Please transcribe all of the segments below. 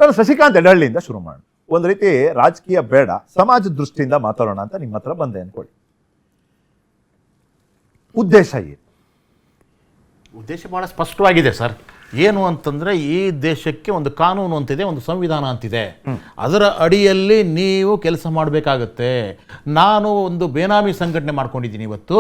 ನಾನು ಶಶಿಕಾಂತ್ ಎಡಹಳ್ಳಿಯಿಂದ ಶುರು ಮಾಡೋಣ. ಒಂದು ರೀತಿ ರಾಜಕೀಯ ಬೇಡ, ಸಮಾಜ ದೃಷ್ಟಿಯಿಂದ ಮಾತಾಡೋಣ ಅಂತ ನಿಮ್ಮ ಹತ್ರ ಬಂದೆ ಅನ್ಕೊಳ್ಳಿ. ಉದ್ದೇಶ ಏನು? ಉದ್ದೇಶ ಭಾಳ ಸ್ಪಷ್ಟವಾಗಿದೆ ಸರ್. ಏನು ಅಂತಂದರೆ, ಈ ದೇಶಕ್ಕೆ ಒಂದು ಕಾನೂನು ಅಂತಿದೆ, ಒಂದು ಸಂವಿಧಾನ ಅಂತಿದೆ. ಅದರ ಅಡಿಯಲ್ಲಿ ನೀವು ಕೆಲಸ ಮಾಡಬೇಕಾಗತ್ತೆ. ನಾನು ಒಂದು ಬೇನಾಮಿ ಸಂಘಟನೆ ಮಾಡ್ಕೊಂಡಿದ್ದೀನಿ ಇವತ್ತು.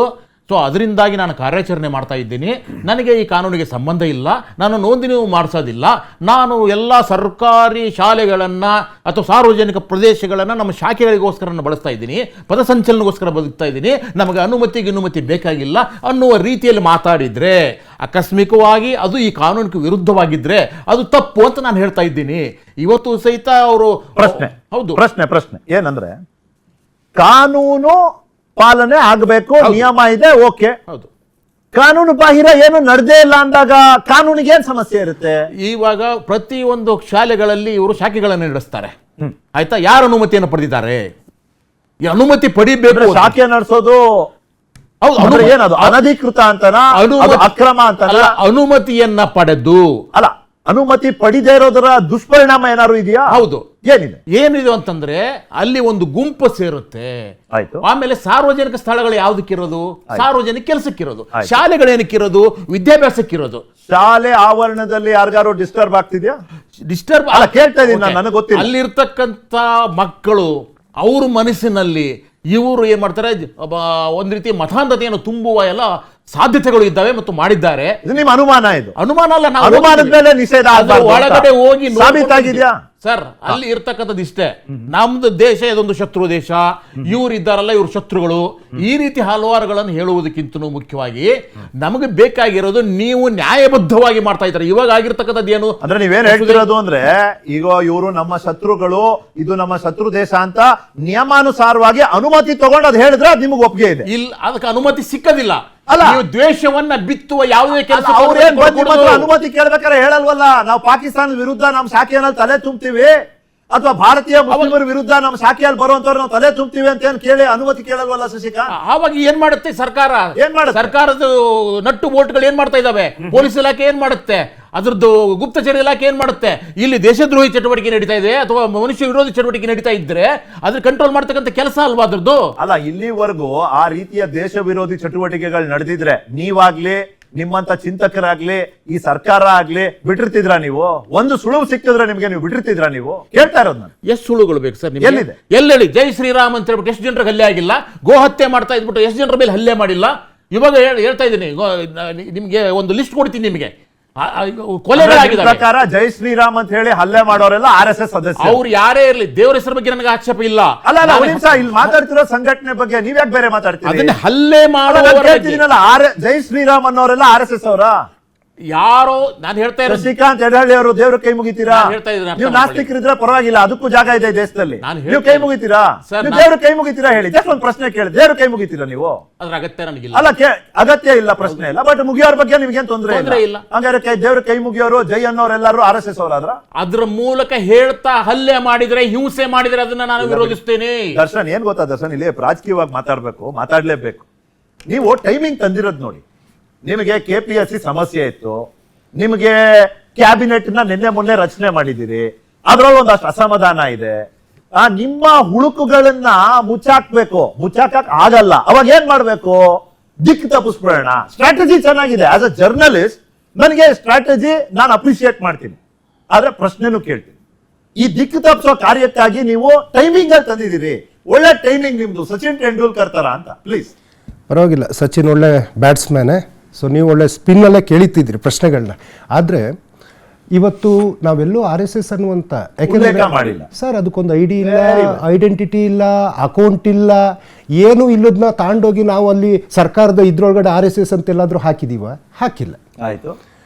ಸೊ ಅದರಿಂದಾಗಿ ನಾನು ಕಾರ್ಯಾಚರಣೆ ಮಾಡ್ತಾ ಇದ್ದೀನಿ. ನನಗೆ ಈ ಕಾನೂನಿಗೆ ಸಂಬಂಧ ಇಲ್ಲ, ನಾನು ನೋಂದಣಿ ಮಾಡಿಸೋದಿಲ್ಲ. ನಾನು ಎಲ್ಲ ಸರ್ಕಾರಿ ಶಾಲೆಗಳನ್ನು ಅಥವಾ ಸಾರ್ವಜನಿಕ ಪ್ರದೇಶಗಳನ್ನು ನಮ್ಮ ಶಾಖೆಗಳಿಗೋಸ್ಕರ ಬಳಸ್ತಾ ಇದ್ದೀನಿ, ಪಥಸಂಚಲನಗೋಸ್ಕರ ಬದುಕ್ತಾ ಇದ್ದೀನಿ, ನಮಗೆ ಅನುಮತಿ ಬೇಕಾಗಿಲ್ಲ ಅನ್ನುವ ರೀತಿಯಲ್ಲಿ ಮಾತಾಡಿದರೆ, ಆಕಸ್ಮಿಕವಾಗಿ ಅದು ಈ ಕಾನೂನಿಗೆ ವಿರುದ್ಧವಾಗಿದ್ದರೆ ಅದು ತಪ್ಪು ಅಂತ ನಾನು ಹೇಳ್ತಾ ಇದ್ದೀನಿ. ಇವತ್ತು ಸಹಿತ ಅವರು ಪ್ರಶ್ನೆ ಏನಂದ್ರೆ, ಕಾನೂನು ಪಾಲನೆ ಆಗಬೇಕು, ನಿಯಮ ಇದೆ, ಓಕೆ. ಹೌದು, ಕಾನೂನು ಬಾಹಿರ ಏನು ನಡೆದೇ ಇಲ್ಲ ಅಂದಾಗ ಕಾನೂನಿಗೆ ಏನ್ ಸಮಸ್ಯೆ ಇರುತ್ತೆ? ಇವಾಗ ಪ್ರತಿಯೊಂದು ಶಾಲೆಗಳಲ್ಲಿ ಇವರು ಶಾಖೆಗಳನ್ನು ನಡೆಸ್ತಾರೆ, ಆಯ್ತಾ? ಯಾರ ಅನುಮತಿಯನ್ನು ಪಡೆದಿದ್ದಾರೆ? ಈ ಅನುಮತಿ ಪಡಿಬೇಕು. ಶಾಖೆ ನಡೆಸೋದು ಏನದು ಅನಧಿಕೃತ ಅಂತನಾ, ಅಕ್ರಮ ಅಂತನಾ? ಅನುಮತಿಯನ್ನ ಪಡೆದು ಅಲ್ಲ, ಅನುಮತಿ ಪಡಿದೇ ಇರೋದರ ದುಷ್ಪರಿಣಾಮ ಏನಾದ್ರು ಇದೆಯಾ? ಹೌದು, ಏನಿದೆ ಅಂತಂದ್ರೆ ಅಲ್ಲಿ ಒಂದು ಗುಂಪು ಸೇರುತ್ತೆ. ಆಯ್ತು. ಆಮೇಲೆ ಸಾರ್ವಜನಿಕ ಸ್ಥಳಗಳು ಯಾವ್ದಕ್ಕಿರೋದು? ಸಾರ್ವಜನಿಕ ಕೆಲಸಕ್ಕಿರೋದು. ಶಾಲೆಗಳೇನಕ್ಕಿರೋದು? ವಿದ್ಯಾಭ್ಯಾಸಕ್ಕಿರೋದು. ಶಾಲೆ ಆವರಣದಲ್ಲಿ ಯಾರಿಗಾರು ಡಿಸ್ಟರ್ಬ್ ಆಗ್ತಿದ್ಯಾ? ಡಿಸ್ಟರ್ಬ್ ಕೇಳ್ತಾ ಇದ್ದೀನಿ, ನನಗೆ ಗೊತ್ತಿಲ್ಲ. ಅಲ್ಲಿರ್ತಕ್ಕಂಥ ಮಕ್ಕಳು ಅವ್ರ ಮನಸ್ಸಿನಲ್ಲಿ ಇವರು ಏನ್ ಮಾಡ್ತಾರೆ, ಒಂದ್ ರೀತಿ ಮತಾಂಧತೆಯನ್ನು ತುಂಬುವ ಎಲ್ಲ ಸಾಧ್ಯತೆಗಳು ಇದ್ದಾವೆ ಮತ್ತು ಮಾಡಿದ್ದಾರೆ. ಇದು ನಿಮ್ಮ ಅನುಮಾನ? ಇದು ಅನುಮಾನ ಅಲ್ಲ, ನಾವು ಅನುಮಾನದ ಮೇಲೆ ನಿಷೇಧ ಒಳಗಡೆ ಹೋಗಿ ಸಾಬೀತಾಗಿದೆಯಾ ಸರ್? ಅಲ್ಲಿ ಇರ್ತಕ್ಕಂಥದ್ದು ಇಷ್ಟೇ, ನಮ್ದು ದೇಶ ಇದೊಂದು ಶತ್ರು ದೇಶ, ಇವ್ರು ಇದ್ದಾರಲ್ಲ ಇವ್ರು ಶತ್ರುಗಳು, ಈ ರೀತಿ ಹಲವಾರುಗಳನ್ನು ಹೇಳುವುದಕ್ಕಿಂತ ಮುಖ್ಯವಾಗಿ ನಮಗೆ ಬೇಕಾಗಿರೋದು ನೀವು ನ್ಯಾಯಬದ್ಧವಾಗಿ ಮಾಡ್ತಾ ಇದ್ದಾರೆ. ಇವಾಗ ಆಗಿರ್ತಕ್ಕಂಥದ್ದು ಏನು ಅಂದ್ರೆ, ನೀವೇನ್ ಹೇಳ್ತಿರೋದು ಅಂದ್ರೆ, ಈಗ ಇವರು ನಮ್ಮ ಶತ್ರುಗಳು, ಇದು ನಮ್ಮ ಶತ್ರು ದೇಶ ಅಂತ ನಿಯಮಾನುಸಾರವಾಗಿ ಅನುಮತಿ ತಗೊಂಡು ಅದು ಹೇಳಿದ್ರೆ ಅದು ನಿಮಗೆ ಒಪ್ಪಿಗೆ ಇದೆ? ಇಲ್ಲ, ಅದಕ್ಕೆ ಅನುಮತಿ ಸಿಕ್ಕದಿಲ್ಲ. ಅಲ್ಲ, ನೀವು ದ್ವೇಷವನ್ನ ಬಿತ್ತುವ ಯಾವುದೇ ಕೆಲಸ ಅನುಮತಿ ಕೇಳ್ಬೇಕಾದ್ರೆ ಹೇಳಲ್ವಲ್ಲ, ನಾವು ಪಾಕಿಸ್ತಾನದ ವಿರುದ್ಧ ನಮ್ಮ ಶಾಖೆಯಲ್ಲಿ ತಲೆ ತುಂಬ್ತೀವಿ ಅಥವಾ ಭಾರತೀಯ ಮುಸ್ಲಿಮರ ವಿರುದ್ಧ ನಮ್ಮ ಶಾಖೆಯಲ್ಲಿ ಬರುವಂತವ್ರು ನಾವು ತಲೆ ತುಂಬ್ತೀವಿ ಅಂತ ಏನ್ ಕೇಳಿ ಅನುಮತಿ ಕೇಳಲ್ವಲ್ಲ ಶಶಿಕಾಂತ್? ಆವಾಗ ಏನ್ ಮಾಡುತ್ತೆ ಸರ್ಕಾರ? ಸರ್ಕಾರದ ನಟ್ಟು ಬೋಟ್ಗಳು ಏನ್ ಮಾಡ್ತಾ ಇದಾವೆ? ಪೊಲೀಸ್ ಇಲಾಖೆ ಏನ್ ಮಾಡುತ್ತೆ? ಅದ್ರದ್ದು ಗುಪ್ತಚರ ಇಲಾಖೆ ಏನ್ ಮಾಡುತ್ತೆ? ಇಲ್ಲಿ ದೇಶದ್ರೋಹಿ ಚಟುವಟಿಕೆ ನಡೀತಾ ಇದೆ ಅಥವಾ ಮನುಷ್ಯ ವಿರೋಧಿ ಚಟುವಟಿಕೆ ನಡೀತಾ ಇದ್ರೆ ಅದ್ರ ಕಂಟ್ರೋಲ್ ಮಾಡ್ತಕ್ಕಂಥ ಕೆಲಸ ಅಲ್ವಾ ಅದ್ರದ್ದು? ಅಲ್ಲ, ಇಲ್ಲಿವರೆಗೂ ಆ ರೀತಿಯ ದೇಶ ವಿರೋಧಿ ಚಟುವಟಿಕೆಗಳು ನಡೆದಿದ್ರೆ ನೀವಾಗ್ಲಿ, ನಿಮ್ಮಂತ ಚಿಂತಕರಾಗ್ಲಿ, ಈ ಸರ್ಕಾರ ಆಗ್ಲಿ ಬಿಟ್ಟಿರ್ತಿದ್ರ? ನೀವು ಒಂದು ಸುಳುವು ಸಿಕ್ಕಿದ್ರೆ ನಿಮ್ಗೆ ನೀವು ಬಿಟ್ಟಿರ್ತಿದ್ರ? ನೀವು ಕೇಳ್ತಾ ಇರೋದು ನಾನು. ಎಷ್ಟು ಸುಳುಗಳು ಬೇಕು ಸರ್? ಎಲ್ಲಿದೆ? ಎಲ್ಲೆಲ್ಲಿ ಜೈ ಶ್ರೀರಾಮ್ ಅಂತ ಹೇಳ್ಬಿಟ್ಟು ಎಷ್ಟು ಜನರಿಗೆ ಹಲ್ಲೆ ಆಗಿಲ್ಲ? ಗೋ ಹತ್ಯೆ ಮಾಡ್ತಾ ಇದ್ಬಿಟ್ಟು ಎಷ್ಟು ಜನರ ಮೇಲೆ ಹಲ್ಲೆ ಮಾಡಿಲ್ಲ? ಇವಾಗ ಹೇಳ್ತಾ ಇದ್ದೀನಿ, ನಿಮ್ಗೆ ಒಂದು ಲಿಸ್ಟ್ ಕೊಡ್ತೀನಿ ನಿಮಗೆ. ಪ್ರಕಾರ ಜೈ ಶ್ರೀರಾಮ್ ಅಂತ ಹೇಳಿ ಹಲ್ಲೆ ಮಾಡೋರೆಲ್ಲ RSS ಸದಸ್ಯ. ಅವ್ರು ಯಾರೇ ಇರಲಿ, ದೇವರ ಹೆಸರ ಬಗ್ಗೆ ನನಗೆ ಆಕ್ಷೇಪ ಇಲ್ಲ. ಅಲ್ಲ, ಇಲ್ಲಿ ಮಾತಾಡ್ತಿರೋ ಸಂಘಟನೆ ಬಗ್ಗೆ ನೀವ್ಯಾಕೆ ಬೇರೆ ಮಾತಾಡ್ತೀರಿ? ಅದನ್ನ ಹಲ್ಲೆ ಮಾಡೋಲ್ಲ. ಜೈ ಶ್ರೀರಾಮ್ ಅನ್ನೋರೆಲ್ಲ RSS ಅವರ? ಯಾರೋ ನಾನು ಹೇಳ್ತಾ ಇರೋದು, ಶಶಿಕಾಂತ್ ಎಡಹಳ್ಳಿ ಅವರು ದೇವ್ರ ಕೈ ಮುಗಿತೀರಾ? ನೀವು ನಾಸ್ತಿಕರಿದ್ರೆ ಪರವಾಗಿಲ್ಲ, ಅದಕ್ಕೂ ಜಾಗ ಇದೆ ದೇಶದಲ್ಲಿ. ನೀವು ಕೈ ಮುಗಿತೀರಾ? ದೇವ್ರ ಕೈ ಮುಗಿತೀರಾ? ಹೇಳಿ, ಜಸ್ಟ್ ಒಂದು ಪ್ರಶ್ನೆ ಕೇಳಿ, ದೇವ್ರ ಕೈ ಮುಗಿತೀರಾ ನೀವು? ಅದ್ರ ಅಗತ್ಯ ನನಗಿಲ್ಲ. ಅಲ್ಲ, ಅಗತ್ಯ ಇಲ್ಲ, ಪ್ರಶ್ನೆ ಇಲ್ಲ. ಬಟ್ ಮುಗಿಯೋರ ಬಗ್ಗೆ ನಿಮ್ಗೇನ್ ತೊಂದರೆ ಇಲ್ಲ? ಹಂಗಾರೆ ದೇವ್ರ ಕೈ ಮುಗಿಯೋರು, ಜೈ ಅನ್ನೋರೆಲ್ಲರೂ RSS ಅವರಾದ್ರ? ಅದ್ರ ಮೂಲಕ ಹೇಳ್ತಾ ಹಲ್ಲೆ ಮಾಡಿದ್ರೆ, ಹಿಂಸೆ ಮಾಡಿದ್ರೆ ಅದನ್ನ ನಾನು ವಿರೋಧಿಸ್ತೇನೆ. ದರ್ಶನ್, ಏನ್ ಗೊತ್ತಾ ದರ್ಶನ್, ಇಲ್ಲಿ ರಾಜಕೀಯವಾಗಿ ಮಾತಾಡ್ಲೇಬೇಕು. ನೀವು ಟೈಮಿಂಗ್ ತಂದಿರೋದು ನೋಡಿ. ನಿಮಗೆ KPSC ಸಮಸ್ಯೆ ಇತ್ತು, ನಿಮಗೆ ಕ್ಯಾಬಿನೆಟ್ ನ ನಿನ್ನೆ ಮೊನ್ನೆ ರಚನೆ ಮಾಡಿದ್ದೀರಿ, ಅದ್ರಲ್ಲಿ ಒಂದಷ್ಟು ಅಸಮಾಧಾನ ಇದೆ. ನಿಮ್ಮ ಹುಳುಕುಗಳನ್ನ ಮುಚ್ಚಾಕಕ್ ಆಗಲ್ಲ. ಅವಾಗ ಏನ್ ಮಾಡ್ಬೇಕು? ದಿಕ್ಕು ತಪ್ಪಿಸ್ಬಿಡೋಣ. ಸ್ಟ್ರಾಟಜಿ ಚೆನ್ನಾಗಿದೆ. ಆಸ್ ಅ ಜರ್ನಲಿಸ್ಟ್ ನನಗೆ ಸ್ಟ್ರಾಟಜಿ ನಾನು ಅಪ್ರಿಶಿಯೇಟ್ ಮಾಡ್ತೀನಿ, ಆದ್ರೆ ಪ್ರಶ್ನೆನೂ ಕೇಳ್ತೀನಿ. ಈ ದಿಕ್ಕು ತಪ್ಪಿಸೋ ಕಾರ್ಯಕ್ಕಾಗಿ ನೀವು ಟೈಮಿಂಗ್ ಅಲ್ಲಿ ತಂದಿದ್ದೀರಿ. ಒಳ್ಳೆ ಟೈಮಿಂಗ್ ನಿಮ್ದು, ಸಚಿನ್ ತೆಂಡೂಲ್ಕರ್ ತರ ಅಂತ. ಪ್ಲೀಸ್. ಪರವಾಗಿಲ್ಲ, ಸಚಿನ್ ಒಳ್ಳೆ ಬ್ಯಾಟ್ಸ್ಮ್ಯಾನೇ. ಸೊ ನೀವು ಒಳ್ಳೆ ಸ್ಪಿನ್ನಲ್ಲೇ ಕೇಳಿತಿದ್ರಿ ಪ್ರಶ್ನೆಗಳನ್ನ. ಆದರೆ ಇವತ್ತು ನಾವೆಲ್ಲೂ RSS ಅನ್ನುವಂಥ, ಯಾಕೆಂದರೆ ಸರ್ ಅದಕ್ಕೊಂದು ID ಇಲ್ಲ, ಐಡೆಂಟಿಟಿ ಇಲ್ಲ, ಅಕೌಂಟ್ ಇಲ್ಲ, ಏನೂ ಇಲ್ಲದನ್ನ ತಾಂಡೋಗಿ ನಾವು ಅಲ್ಲಿ ಸರ್ಕಾರದ ಇದ್ರೊಳಗಡೆ RSS ಅಂತ ಎಲ್ಲಾದರೂ ಹಾಕಿದೀವ? ಹಾಕಿಲ್ಲ. ಆಯಿತು.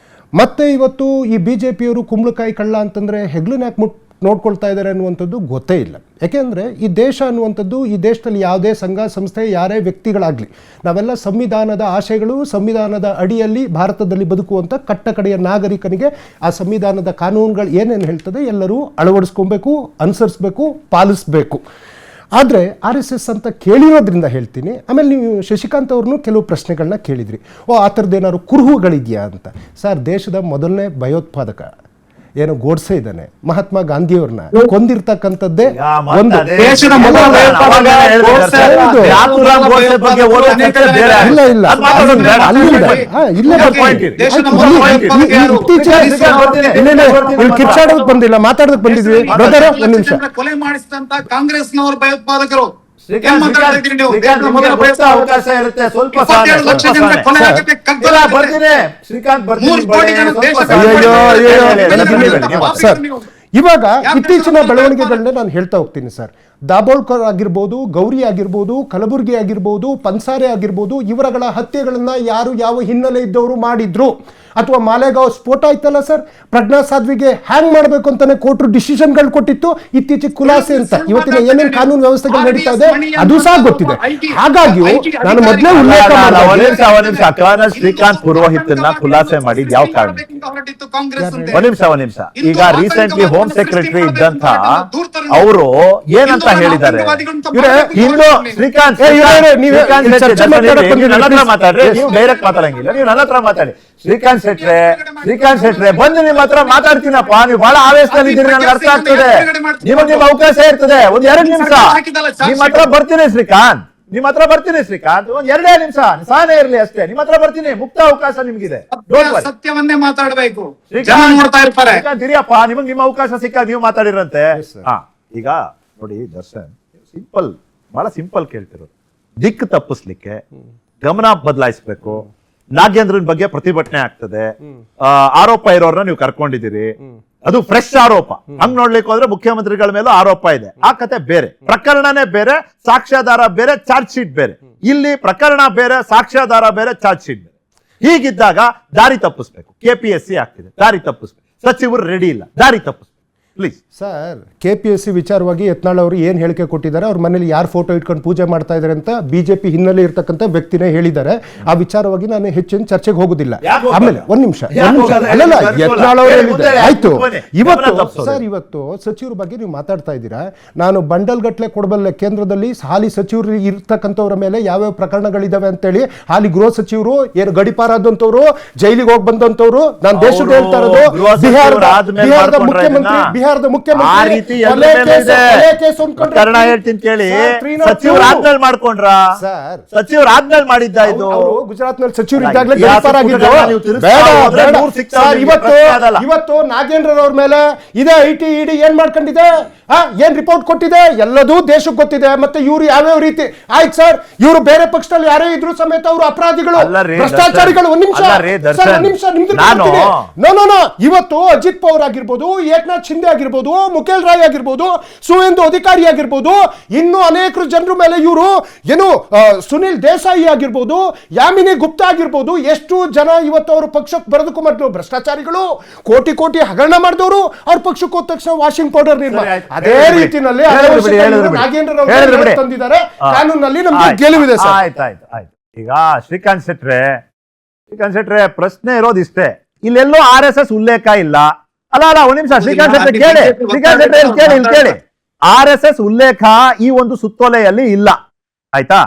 ಮತ್ತೆ ಇವತ್ತು ಈ BJPಯವರು ಕುಂಬಳಕಾಯಿ ಕಳ್ಳ ಅಂತಂದರೆ ಹೆಗ್ಲನ್ನ ಯಾಕೆ ನೋಡ್ಕೊಳ್ತಾ ಇದ್ದಾರೆ ಅನ್ನುವಂಥದ್ದು ಗೊತ್ತೇ ಇಲ್ಲ. ಯಾಕೆಂದರೆ ಈ ದೇಶ ಅನ್ನುವಂಥದ್ದು, ಈ ದೇಶದಲ್ಲಿ ಯಾವುದೇ ಸಂಘ ಸಂಸ್ಥೆ, ಯಾರೇ ವ್ಯಕ್ತಿಗಳಾಗಲಿ, ನಾವೆಲ್ಲ ಸಂವಿಧಾನದ ಆಶಯಗಳು, ಸಂವಿಧಾನದ ಅಡಿಯಲ್ಲಿ ಭಾರತದಲ್ಲಿ ಬದುಕುವಂಥ ಕಟ್ಟಕಡೆಯ ನಾಗರಿಕನಿಗೆ ಆ ಸಂವಿಧಾನದ ಕಾನೂನುಗಳು ಏನೇನು ಹೇಳ್ತದೆ ಎಲ್ಲರೂ ಅಳವಡಿಸ್ಕೊಬೇಕು, ಅನುಸರಿಸಬೇಕು, ಪಾಲಿಸಬೇಕು. ಆದರೆ RSS ಅಂತ ಕೇಳಿರೋದ್ರಿಂದ ಹೇಳ್ತೀನಿ. ಆಮೇಲೆ ನೀವು ಶಶಿಕಾಂತ್ ಅವ್ರನ್ನೂ ಕೆಲವು ಪ್ರಶ್ನೆಗಳನ್ನ ಕೇಳಿದ್ರಿ, ಆ ಥರದ್ದು ಏನಾದ್ರು ಕುರುಹುಗಳಿದೆಯಾ ಅಂತ. ಸರ್, ದೇಶದ ಮೊದಲನೇ ಭಯೋತ್ಪಾದಕ ಏನು ಗೋಡ್ಸೆ ಇದ್ದಾನೆ, ಮಹಾತ್ಮ ಗಾಂಧಿಯವ್ರನ್ನ ಕೊಂದಿರ್ತಕ್ಕಂಥದ್ದೇ ಯಾ, ಮತ್ತೆ ಒಂದು ಅದೇ ದೇಶದ ಮೊದಲ ಅವಾಗ ಭಯೋತ್ಪಾದಕ ಹೇಳಿದ್ರು ಗೋಡ್ಸೆ ಸರ್, ಹೌದು. ಯಾತೂರಾಮ್ ಗೋಡ್ಸೆ ಬಗ್ಗೆ ಓದೋ ಚರ್ಚೆ ಬೇರೆ. ಇಲ್ಲ ಇಲ್ಲ ಅದ್ ಮಾತಾಡೋದು ಬೇಡ. ಅಲ್ಲಿಂದ ಇಲ್ಲೇ ಯಾಕೆ ಬರ್ತೀನಿ. point ಇದೆ? ದೇಶದ ಆಯ್ತು, ಮೊದಲ ಭಯೋತ್ಪಾದಕ ಯಾರು? ಇಲ್ಲಿ ಕಿರ್ಚಾಡೋದಕ್ಕೆ ಬಂದಿಲ್ಲ, ಮಾತಾಡೋದಕ್ಕೆ ಬಂದಿದ್ವಿ. ಬ್ರದರ್ ಒಂದ್ ನಿಮಿಷ. ಕೊಲೆ ಮಾಡಿಸಿದಂತ ಕಾಂಗ್ರೆಸ್ನವರು ಭಯೋತ್ಪಾದಕರು. ಶ್ರೀಕಾಂತ್, ಏನ್ ಮಾತಾಡ್ತಾ ಇದ್ದೀರಿ ನೀವು? ಶ್ರೀಕಾಂತ್, ದೇಶದ ಮೊದಲ ನಿಮಗೆ ಗೊತ್ತಾ ಭಯೋತ್ಪಾದಕ. ಅವಕಾಶ ಇರುತ್ತೆ, ಸ್ವಲ್ಪ 27 ಲಕ್ಷ ಸ್ವಲ್ಪ ಜನರ ಸಹನೆ. ಕೊಲೆ ಆಗಕ್ಕೆ ಕಗ್ಗಲ್ಲ ಇಲ್ಲ, ಆಗುತ್ತೆ. ಬರ್ತೀನಿ ಶ್ರೀಕಾಂತ್, ಬರ್ತೀನಿ, 3 ಕೋಟಿ ಜನ ಸ್ವಲ್ಪ ದೇಶದ ಸಹನೆ. ಸರ್, ಇವಾಗ ಯಾಕೆ ಇತ್ತೀಚಿನ ನೀವು ಬೆಳವಣಿಗೆಗಳನ್ನೇ ನಾನು ಹೇಳ್ತಾ ಹೋಗ್ತೀನಿ ಸರ್. ದಾಬೋಳ್ಕರ್ ಆಗಿರ್ಬೋದು, ಗೌರಿ ಆಗಿರ್ಬೋದು, ಕಲಬುರ್ಗಿ ಆಗಿರ್ಬೋದು, ಪನ್ಸಾರೆ ಆಗಿರ್ಬೋದು, ಇವರಗಳ ಹತ್ಯೆಗಳನ್ನ ಯಾರು ಯಾವ ಹಿನ್ನೆಲೆ ಇದ್ದವರು ಮಾಡಿದ್ರು, ಅಥವಾ ಮಾಲೆಗಾಂವ್ ಸ್ಫೋಟ ಆಯ್ತಲ್ಲ ಸರ್, ಪ್ರಜ್ಞಾ ಸಾಧ್ವಿಗೆ ಹ್ಯಾಂಗ್ ಮಾಡಬೇಕು ಅಂತಾನೆ ಕೋರ್ಟ್ ಡಿಸಿಷನ್ಗಳು ಕೊಟ್ಟಿತ್ತು, ಇತ್ತೀಚೆಗೆ ಖುಲಾಸೆ ಅಂತ. ಇವತ್ತಿನ ಏನೇನು ಕಾನೂನು ವ್ಯವಸ್ಥೆಗಳು ನಡೀತಾ ಇದೆ ಅದು ಸಹ ಗೊತ್ತಿದೆ. ಹಾಗಾಗಿ ನಾನು ಮೊದಲೇ ಉಲ್ಲೇಖ ಮಾಡಿದ ಶ್ರೀಕಾಂತ್ ಪುರೋಹಿತನ್ನ ಖುಲಾಸೆ ಮಾಡಿದ್ ಯಾವ ಕಾರಣ? ಒಂದ್ ನಿಮಿಷ. ಈಗ ರೀಸೆಂಟ್ಲಿ ಹೋಮ್ ಸೆಕ್ರೆಟರಿ ಇದ್ದಂತ ಅವರು ಏನಂತ ಹೇಳಿದ್ದಾರೆ? ಹಿಂದೂ ಶ್ರೀಕಾಂತ್ ನನ್ನ ಹತ್ರ ಮಾತಾಡ್ರಿ, ನೀವು ಡೈರೆಕ್ಟ್ ಮಾತಾಡಂಗಿಲ್ಲ, ನೀವು ನನ್ನ ಹತ್ರ ಮಾತಾಡಿ. ಶ್ರೀಕಾಂತ್ ಶೆಟ್ರೆ ಬಂದು ನಿಮ್ಮ ಹತ್ರ ಮಾತಾಡ್ತೀನಪ್ಪ, ನೀವು ಬಹಳ ಆವೇಶದಲ್ಲಿ ಇದ್ದೀರಿ, ನನ್ಗೆ ಅರ್ಥ ಆಗ್ತದೆ. ನಿಮಗೆ ಅವಕಾಶ ಇರ್ತದೆ, ಒಂದ್ 2 ನಿಮಿಷ ನಿಮ್ಮ ಹತ್ರ ಬರ್ತೀನಿ ಶ್ರೀಕಾಂತ್, ನಿಮ್ಮ ಹತ್ರ ಬರ್ತೀನಿ ಶ್ರೀಕಾಂತ್, ಒಂದ್ 2 ನಿಮಿಷ ಸಹನೆ ಇರ್ಲಿ ಅಷ್ಟೇ, ನಿಮ್ಮ ಹತ್ರ ಬರ್ತೀನಿ, ಮುಕ್ತ ಅವಕಾಶ ನಿಮ್ಗಿದೆ. ಸತ್ಯವನ್ನೇ ಮಾತಾಡಬೇಕು. ಶ್ರೀಕಾಂತ್ ನೋಡ್ತಾ ಇರ್ತಾರೆ. ಇರಿಯಪ್ಪ, ನಿಮಗೆ ನಿಮ್ಮ ಅವಕಾಶ ಸಿಕ್ಕಾಗ ನೀವು ಮಾತಾಡಿರಂತೆ. ಈಗ ನೋಡಿ ದರ್ಶನ್, ಬಹಳ ಸಿಂಪಲ್ ಕೇಳ್ತಿರೋದು. ದಿಕ್ಕು ತಪ್ಪಿಸ್ಲಿಕ್ಕೆ ಗಮನ ಬದಲಾಯಿಸ್ಬೇಕು. ನಾಗೇಂದ್ರನ್ ಬಗ್ಗೆ ಪ್ರತಿಭಟನೆ ಆಗ್ತದೆ, ಆರೋಪ ಇರೋರ್ನ ನೀವು ಕರ್ಕೊಂಡಿದ್ದೀರಿ, ಅದು ಫ್ರೆಶ್ ಆರೋಪ. ಹಂಗ್ ನೋಡ್ಲಿಕ್ಕೆ ಹೋದ್ರೆ ಮುಖ್ಯಮಂತ್ರಿಗಳ ಮೇಲೂ ಆರೋಪ ಇದೆ. ಆ ಕತೆ ಬೇರೆ, ಪ್ರಕರಣನೇ ಬೇರೆ, ಸಾಕ್ಷ್ಯಾಧಾರ ಬೇರೆ, ಚಾರ್ಜ್ ಶೀಟ್ ಬೇರೆ. ಇಲ್ಲಿ ಪ್ರಕರಣ ಬೇರೆ, ಸಾಕ್ಷ್ಯಾಧಾರ ಬೇರೆ, ಚಾರ್ಜ್ ಶೀಟ್ ಬೇರೆ. ಹೀಗಿದ್ದಾಗ ದಾರಿ ತಪ್ಪಿಸ್ಬೇಕು. KPSC ಆಗ್ತಿದೆ, ದಾರಿ ತಪ್ಪಿಸ್ಬೇಕು. ಸಚಿವರು ರೆಡಿ ಇಲ್ಲ, ದಾರಿ ತಪ್ಪಿಸ್ಬೇಕು ಪ್ಲೀಸ್. ಸರ್, KPSC ವಿಚಾರವಾಗಿ ಯತ್ನಾಳ್ ಅವರು ಏನು ಹೇಳಿಕೆ ಕೊಟ್ಟಿದ್ದಾರೆ, ಅವ್ರ ಮನೇಲಿ ಯಾರು ಫೋಟೋ ಇಟ್ಕೊಂಡು ಪೂಜೆ ಮಾಡ್ತಾ ಇದ್ದಾರೆ ಅಂತ BJP ಹಿನ್ನೆಲೆ ಇರ್ತಕ್ಕಂಥ ವ್ಯಕ್ತಿನೇ ಹೇಳಿದ್ದಾರೆ. ಆ ವಿಚಾರವಾಗಿ ನಾನು ಹೆಚ್ಚಿನ ಚರ್ಚೆಗೆ ಹೋಗೋದಿಲ್ಲ. ಆಮೇಲೆ ಒಂದ್ ನಿಮಿಷ, ಅಲ್ಲಲ್ಲ, ಯತ್ನಾಳ್ ಅವರು ಹೇಳಿದ್ದಾರೆ, ಆಯ್ತು. ಇವತ್ತು ಸಚಿವರ ಬಗ್ಗೆ ನೀವು ಮಾತಾಡ್ತಾ ಇದ್ದೀರಾ. ನಾನು ಬಂಡಲ್ ಗಟ್ಲೆ ಕೊಡಬಲ್ಲೆ, ಕೇಂದ್ರದಲ್ಲಿ ಹಾಲಿ ಸಚಿವರು ಇರ್ತಕ್ಕಂಥವ್ರ ಮೇಲೆ ಯಾವ್ಯಾವ ಪ್ರಕರಣಗಳಿದಾವೆ ಅಂತೇಳಿ. ಹಾಲಿ ಗೃಹ ಸಚಿವರು ಏನು ಗಡಿಪಾರಾದಂತವ್ರು, ಜೈಲಿಗೆ ಹೋಗಿ ಬಂದಂತವ್ರು, ನಾನು ದೇಶದ ಹೇಳ್ತಾ ಇರೋದು ಬಿಹಾರದ ಮುಖ್ಯಮಂತ್ರಿ ಪ್ರಕರಣ ಹೇಳ್ತೀನಿ ಕೇಳಿ. ಸಚಿವರು ಆದ್ಮೇಲೆ ಮಾಡ್ಕೊಂಡ್ರ? ಸಚಿವರು ಆದ್ಮೇಲೆ ಮಾಡಿದ್ದ ಇದು? ಗುಜರಾತ್ ನಲ್ಲಿ ಸಚಿವರು ಇದ್ದಾಗಲೇ ಇವತ್ತು ನಾಗೇಂದ್ರರವ್ರ ಮೇಲೆ ಇದೇ IT ED ಏನ್ ಮಾಡ್ಕೊಂಡಿದೆ, ಏನ್ ರಿಪೋರ್ಟ್ ಕೊಟ್ಟಿದೆ, ಎಲ್ಲದೂ ದೇಶಕ್ಕೆ ಗೊತ್ತಿದೆ. ಮತ್ತೆ ಇವ್ರು ಯಾವ್ಯಾವ ರೀತಿ, ಆಯ್ತು ಸರ್, ಇವರು ಬೇರೆ ಪಕ್ಷದಲ್ಲಿ ಯಾರೇ ಇದ್ರು ಸಮೇತ ಅವರು ಅಪರಾಧಿಗಳು, ಭ್ರಷ್ಟಾಚಾರಿಗಳು. ಒಂದ್ ನಿಮಿಷ, ಇವತ್ತು ಅಜಿತ್ ಪವಾರ್ ಆಗಿರ್ಬೋದು, ಏಕನಾಥ್ ಶಿಂದೆ ಆಗಿರ್ಬೋದು, ಮುಕೇಲ್ ರಾಯ್ ಆಗಿರ್ಬೋದು, ಸುವೇಂದು ಅಧಿಕಾರಿ ಆಗಿರ್ಬೋದು, ಇನ್ನು ಅನೇಕರು ಜನರ ಮೇಲೆ ಇವರು ಏನು ಸುನಿಲ್ ದೇಸಾಯಿ ಆಗಿರ್ಬೋದು, ಯಾಮಿನಿ ಗುಪ್ತಾ ಆಗಿರ್ಬೋದು, ಎಷ್ಟು ಜನ ಇವತ್ತು ಅವರು ಪಕ್ಷಕ್ಕೆ ಬರೋದಕ್ಕೂ ಮೊದಲು ಭ್ರಷ್ಟಾಚಾರಿಗಳು, ಕೋಟಿ ಕೋಟಿ ಹಗರಣ ಮಾಡಿದವರು, ಅವ್ರ ಪಕ್ಷಕ್ಕೆ ಹೋದ ತಕ್ಷಣ ವಾಷಿಂಗ್ ಪೌಡರ್ ನಿರ್ಮಾಣ. ಅದೇ ರೀತಿಯಲ್ಲಿ ನಾಗೇಂದ್ರ ತಂದಿದ್ದಾರೆ. ಕಾನೂನಲ್ಲಿ ನಮ್ಗೆ ಗೆಲುವಿದೆ. ಆಯ್ತು. ಈಗ ಶ್ರೀಕಾಂತ್ ಶೆಟ್ರೆ ಪ್ರಶ್ನೆ ಇರೋದು ಇಷ್ಟೇ, ಇಲ್ಲೆಲ್ಲೋ RSS ಉಲ್ಲೇಖ ಇಲ್ಲ. ಅಲ್ಲ ಒಂದ್ ನಿಮಿಷ, ಶ್ರೀಕಾಂತ್ ಶೆಟ್ಟಿ ಕೇಳಿ. RSS ಉಲ್ಲೇಖ ಈ ಒಂದು ಸುತ್ತೋಲೆಯಲ್ಲಿ ಇಲ್ಲ, ಆಯ್ತಾ?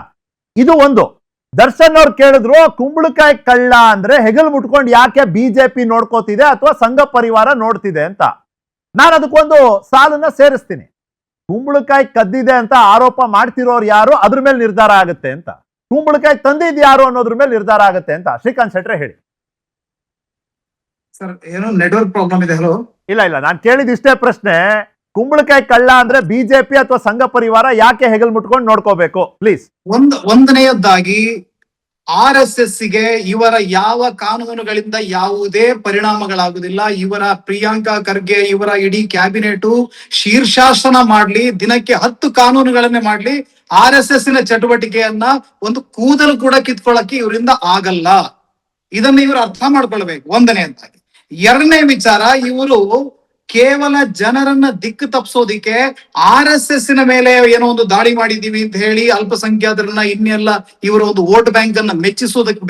ಇದು ಒಂದು. ದರ್ಶನ್ ಅವ್ರು ಕೇಳಿದ್ರು, ಕುಂಬಳಕಾಯಿ ಕಳ್ಳ ಅಂದ್ರೆ ಹೆಗಲ್ ಮುಟ್ಕೊಂಡು ಯಾಕೆ BJP ನೋಡ್ಕೋತಿದೆ ಅಥವಾ ಸಂಘ ಪರಿವಾರ ನೋಡ್ತಿದೆ ಅಂತ. ನಾನು ಅದಕ್ಕೊಂದು ಸಾಲನ್ನ ಸೇರಿಸ್ತೀನಿ. ಕುಂಬಳಕಾಯಿ ಕದ್ದಿದೆ ಅಂತ ಆರೋಪ ಮಾಡ್ತಿರೋರು ಯಾರು, ಅದ್ರ ಮೇಲೆ ನಿರ್ಧಾರ ಆಗುತ್ತೆ ಅಂತ. ಕುಂಬಳಕಾಯಿ ತಂದಿದ್ ಯಾರು ಅನ್ನೋದ್ರ ಮೇಲೆ ನಿರ್ಧಾರ ಆಗುತ್ತೆ ಅಂತ. ಶ್ರೀಕಾಂತ್ ಶೆಟ್ರೆ ಹೇಳಿ. ಸರ್, ಏನೋ ನೆಟ್ವರ್ಕ್ ಪ್ರಾಬ್ಲಮ್ ಇದೆ. ಹಲೋ, ಇಲ್ಲ, ನಾನು ಕೇಳಿದ ಇಷ್ಟೇ ಪ್ರಶ್ನೆ. ಕುಂಬಳಕಾಯಿ ಕಳ್ಳ ಅಂದ್ರೆ BJP ಅಥವಾ ಸಂಘ ಪರಿವಾರ ಯಾಕೆ ಹೆಗಲ್ ಮುಟ್ಕೊಂಡು ನೋಡ್ಕೋಬೇಕು ಪ್ಲೀಸ್? ಒಂದನೆಯದ್ದಾಗಿ RSS ಗೆ ಇವರ ಯಾವ ಕಾನೂನುಗಳಿಂದ ಯಾವುದೇ ಪರಿಣಾಮಗಳಾಗುವುದಿಲ್ಲ. ಇವರ ಪ್ರಿಯಾಂಕಾ ಖರ್ಗೆ, ಇವರ ಇಡೀ ಕ್ಯಾಬಿನೆಟ್ ಶೀರ್ಷಾಸನ ಮಾಡ್ಲಿ, ದಿನಕ್ಕೆ 10 ಕಾನೂನುಗಳನ್ನೇ ಮಾಡ್ಲಿ, RSS ನ ಚಟುವಟಿಕೆಯನ್ನ ಒಂದು ಕೂದಲು ಕೂಡ ಕಿತ್ಕೊಳ್ಳಕ್ಕೆ ಇವರಿಂದ ಆಗಲ್ಲ. ಇದನ್ನ ಇವರು ಅರ್ಥ ಮಾಡ್ಕೊಳ್ಬೇಕು, ಒಂದನೆಯದ್ದಾಗಿ. ಎರಡನೇ ವಿಚಾರ, ಇವರು ಕೇವಲ ಜನರನ್ನ ದಿಕ್ಕು ತಪ್ಪಿಸೋದಿಕ್ಕೆ RSS ನ ಮೇಲೆ ಏನೋ ಒಂದು ದಾಳಿ ಮಾಡಿದೀವಿ ಅಂತ ಹೇಳಿ ಅಲ್ಪಸಂಖ್ಯಾತರನ್ನ ಇನ್ನೆಲ್ಲ ಇವರ ಒಂದು ವೋಟ್ ಬ್ಯಾಂಕ್ ಅನ್ನ ಮೆಚ್ಚಿಸೋದಕ್ಕೆ